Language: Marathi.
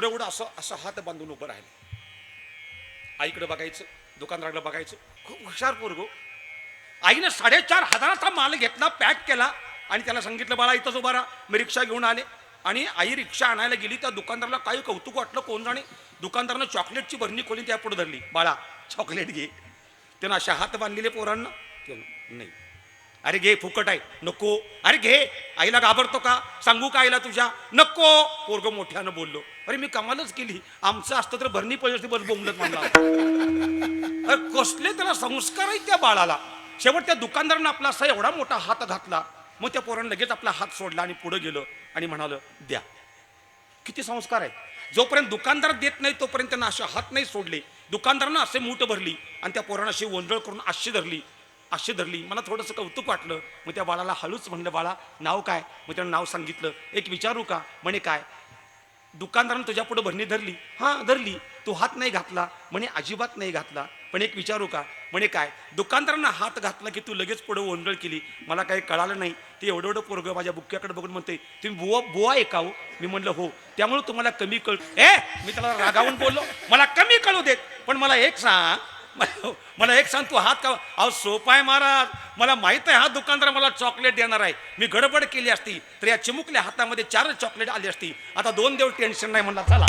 एवढं एवढं असं असं हात बांधून उभं राहिलं. आईकडे बघायचं, दुकानदाराकडे बघायचं. खूप हुशार पोरगो. आईनं 4,500चा माल घेतला, पॅक केला आणि त्याला सांगितलं बाळा इथंच उभा राहा. मी रिक्षा घेऊन आले. आणि आई रिक्षा आणायला गेली. त्या दुकानदाराला काही कौतुक वाटलं कोण जाणे. दुकानदारानं चॉकलेटची भरणी खोली त्या पुढे धरली. बाळा चॉकलेट घे. त्यानं अशा हात बांधलेले पोरांना. नाही, अरे घे फुकट आहे. नको. अरे घे. आईला घाबरतो का? सांगू का आईला तुझ्या? नको. पोरग मोठ्यानं बोललो. अरे मी कमालच केली. आमचं असतं तर भरणी पैसे बस बोंबलत म्हणला. अरे कसले त्याला संस्कार आहेत त्या बाळाला. शेवट त्या दुकानदारानं आपला असा एवढा मोठा हात घातला. मग त्या पोरानं लगेच आपला हात सोडला आणि पुढे गेलं आणि म्हणालं द्या. किती संस्कार आहेत. जोपर्यंत दुकानदार देत नाही तोपर्यंत त्यांना असे हात नाही सोडले. दुकानदारानं असे मूठ भरली आणि त्या पोरानं अशी वंजळ करून अशी धरली. मला थोडंसं कौतुक वाटलं. मग त्या बाळाला हळूच म्हणलं बाळा नाव काय? मग त्यानं नाव सांगितलं. एक विचारू का? म्हणे काय? दुकानदारानं तुझ्या पुढे भरणी धरली. हां धरली. तू हात नाही घातला? म्हणे अजिबात नाही घातला. पण एक विचारू का? म्हणे काय? दुकानदारानं हात घातला की तू लगेच पुढे ओंजळ केली. मला काही कळालं नाही. ते एवढं पोरगं माझ्या बुक्क्याकडे बघून म्हणते तुम्ही बुवा आहे का हो? मी म्हणलं हो. त्यामुळे तुम्हाला कमी मी त्याला रागावून बोललो. मला कमी कळू देत. पण मला एक सांग तू हात का? अहो सोपा आहे महाराज. मला माहित आहे हा दुकानदार मला चॉकलेट देणार आहे. मी गडबड केली असती तर या चिमुकल्या हातामध्ये 4 चॉकलेट आली असती. आता 2 देव टेन्शन नाही म्हणला. चला